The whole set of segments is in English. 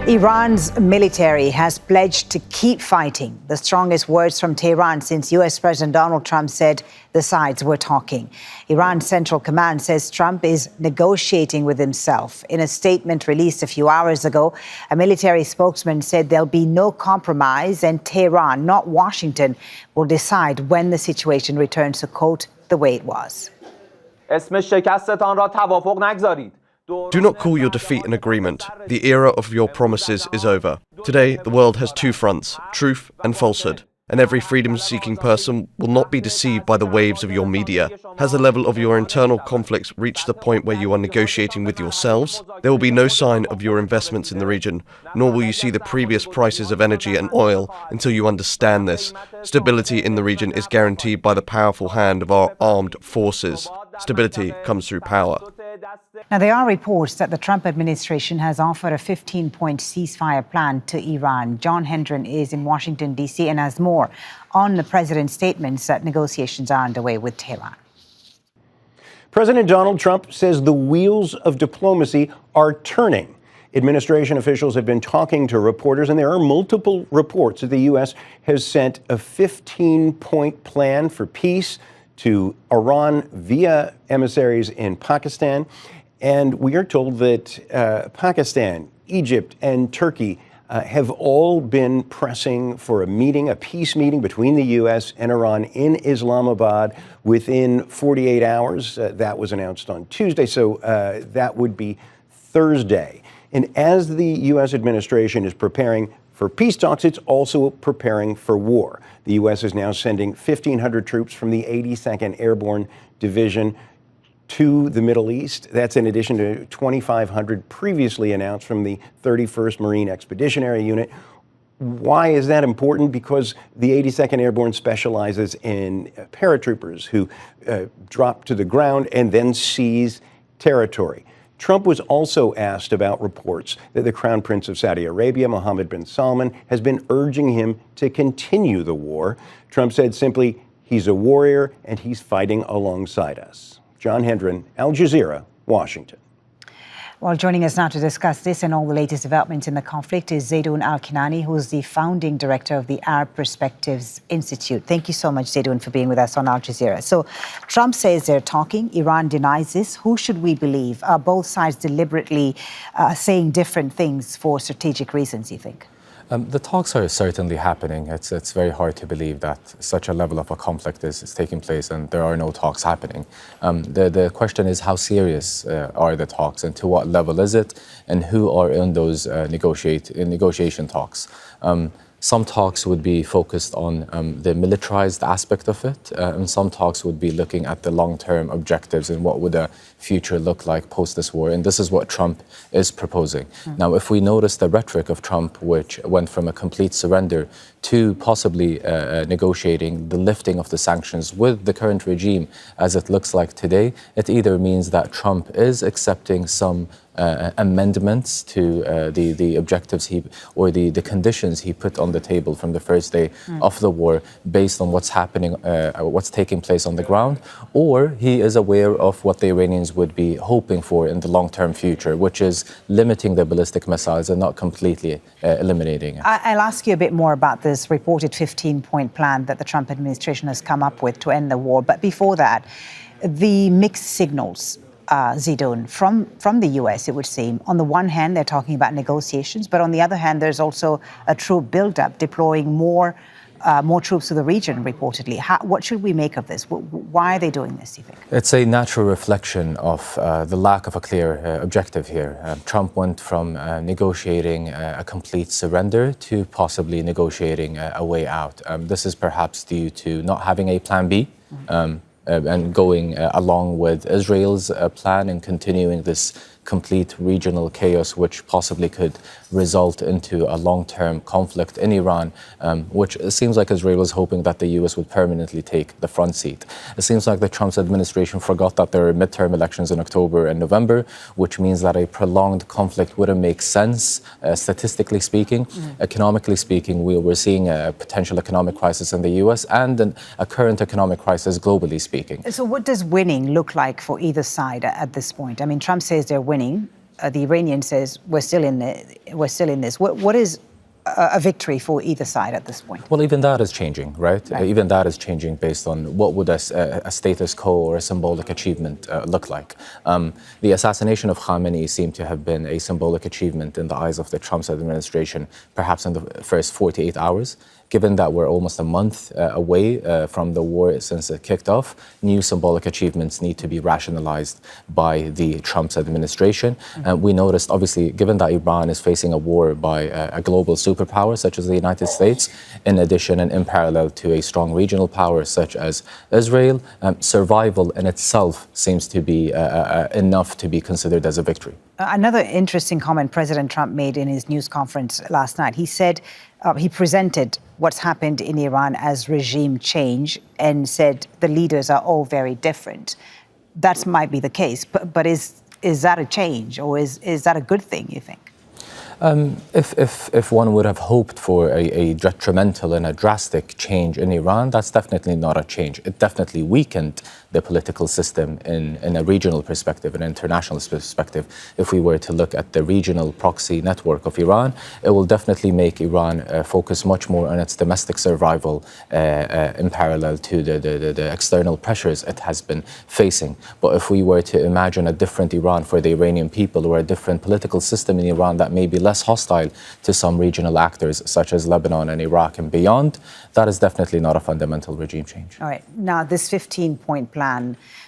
Iran's military has pledged to keep fighting. The strongest words from Tehran since US President Donald Trump said the sides were talking. Iran's Central Command says Trump is negotiating with himself. In a statement released a few hours ago, a military spokesman said there'll be no compromise and Tehran, not Washington, will decide when the situation returns to, quote, the way it was. Do not call your defeat an agreement. The era of your promises is over. Today, the world has two fronts, truth and falsehood. And every freedom-seeking person will not be deceived by the waves of your media. Has the level of your internal conflicts reached the point where you are negotiating with yourselves? There will be no sign of your investments in the region, nor will you see the previous prices of energy and oil until you understand this. Stability in the region is guaranteed by the powerful hand of our armed forces. Stability comes through power. Now, there are reports that the Trump administration has offered a 15-point ceasefire plan to Iran. John Hendren is in Washington, D.C., and has more on the president's statements that negotiations are underway with Tehran. President Donald Trump says the wheels of diplomacy are turning. Administration officials have been talking to reporters, and there are multiple reports that the U.S. has sent a 15-point plan for peace to Iran via emissaries in Pakistan. And we are told that Pakistan, Egypt, and Turkey have all been pressing for a meeting, a peace meeting between the U.S. and Iran in Islamabad within 48 hours. That was announced on Tuesday, so that would be Thursday. And as the U.S. administration is preparing for peace talks, it's also preparing for war. The U.S. is now sending 1,500 troops from the 82nd Airborne Division to the Middle East. That's in addition to 2,500 previously announced from the 31st Marine Expeditionary Unit. Why is that important? Because the 82nd Airborne specializes in paratroopers who drop to the ground and then seize territory. Trump was also asked about reports that the Crown Prince of Saudi Arabia, Mohammed bin Salman, has been urging him to continue the war. Trump said simply, he's a warrior and he's fighting alongside us. John Hendren, Al Jazeera, Washington. Well, joining us now to discuss this and all the latest developments in the conflict is Zeidon Alkinani, who is the founding director of the Arab Perspectives Institute. Thank you so much, Zeidon, for being with us on Al Jazeera. So Trump says they're talking. Iran denies this. Who should we believe? Are both sides deliberately saying different things for strategic reasons, you think? The talks are certainly happening. It's very hard to believe that such a level of a conflict is taking place and there are no talks happening. The question is, how serious are the talks and to what level is it, and who are in those negotiation talks? Some talks would be focused on the militarized aspect of it, and some talks would be looking at the long-term objectives and what would a future look like post this war. And this is what Trump is proposing. Now, if we notice the rhetoric of Trump, which went from a complete surrender to possibly negotiating the lifting of the sanctions with the current regime as it looks like today, it either means that Trump is accepting some amendments to the objectives or the conditions he put on the table from the first day of the war based on what's happening, what's taking place on the ground, or he is aware of what the Iranians would be hoping for in the long-term future, which is limiting the ballistic missiles and not completely eliminating it. I'll ask you a bit more about this reported 15-point plan that the Trump administration has come up with to end the war. But before that, the mixed signals, Zeidon, from the U.S., it would seem. On the one hand, they're talking about negotiations, but on the other hand, there's also a troop buildup, deploying more troops to the region, reportedly. What should we make of this? Why are they doing this, do you think? It's a natural reflection of the lack of a clear objective here. Trump went from negotiating a complete surrender to possibly negotiating a way out. This is perhaps due to not having a plan B. And going along with Israel's plan and continuing this complete regional chaos, which possibly could result into a long-term conflict in Iran, which it seems like Israel is hoping that the U.S. would permanently take the front seat. It seems like the Trump administration forgot that there are midterm elections in October and November, which means that a prolonged conflict wouldn't make sense, statistically speaking. Economically speaking, we're seeing a potential economic crisis in the U.S. and a current economic crisis globally speaking. So what does winning look like for either side at this point? I mean, Trump says they're winning. the Iranian says we're still in this. What is a victory for either side at this point? Well, even that is changing, right? Even that is changing based on what would a status quo or a symbolic achievement look like. The assassination of Khamenei seemed to have been a symbolic achievement in the eyes of the Trump administration, perhaps in the first 48 hours. Given that we're almost a month away from the war since it kicked off, new symbolic achievements need to be rationalized by the Trump administration. And we noticed, obviously, given that Iran is facing a war by a global superpower such as the United States, in addition and in parallel to a strong regional power such as Israel, survival in itself seems to be enough to be considered as a victory. Another interesting comment President Trump made in his news conference last night. He said he presented what's happened in Iran as regime change and said the leaders are all very different. That might be the case, but is that a change, or is that a good thing, you think? If one would have hoped for a detrimental and a drastic change in Iran, that's definitely not a change. It definitely weakened the political system in a regional perspective, an international perspective. If we were to look at the regional proxy network of Iran, it will definitely make Iran focus much more on its domestic survival in parallel to the external pressures it has been facing. But if we were to imagine a different Iran for the Iranian people, or a different political system in Iran that may be less hostile to some regional actors such as Lebanon and Iraq and beyond, that is definitely not a fundamental regime change. All right. Now, this 15-point plan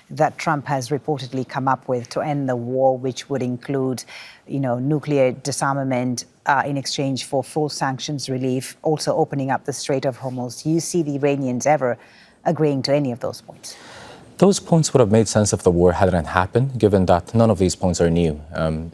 that Trump has reportedly come up with to end the war, which would include, nuclear disarmament in exchange for full sanctions relief, also opening up the Strait of Hormuz. Do you see the Iranians ever agreeing to any of those points? Those points would have made sense if the war hadn't happened, given that none of these points are new.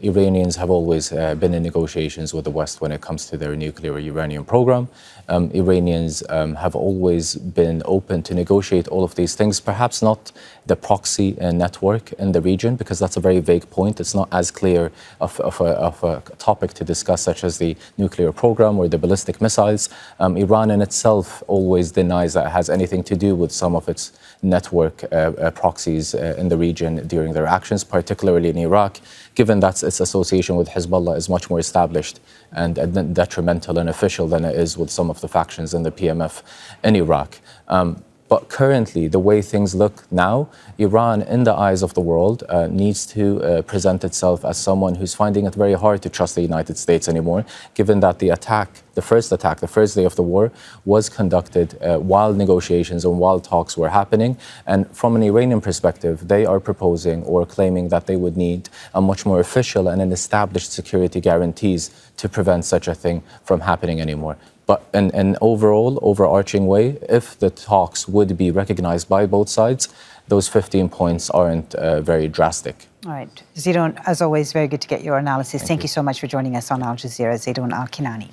Iranians have always been in negotiations with the West when it comes to their nuclear uranium program. Iranians have always been open to negotiate all of these things, perhaps not the proxy network in the region, because that's a very vague point. It's not as clear of a topic to discuss, such as the nuclear program or the ballistic missiles. Iran in itself always denies that it has anything to do with some of its network proxies in the region during their actions, particularly in Iraq, given that its association with Hezbollah is much more established and detrimental and official than it is with some of the factions in the PMF in Iraq. But currently, the way things look now, Iran, in the eyes of the world, needs to present itself as someone who's finding it very hard to trust the United States anymore, given that the first day of the war, was conducted while negotiations and while talks were happening. And from an Iranian perspective, they are proposing or claiming that they would need a much more official and an established security guarantees to prevent such a thing from happening anymore. But in an overarching way, if the talks would be recognized by both sides, those 15 points aren't very drastic. All right. Zeidon, as always, very good to get your analysis. Thank you so much for joining us on Al Jazeera, Zeidon Alkinani.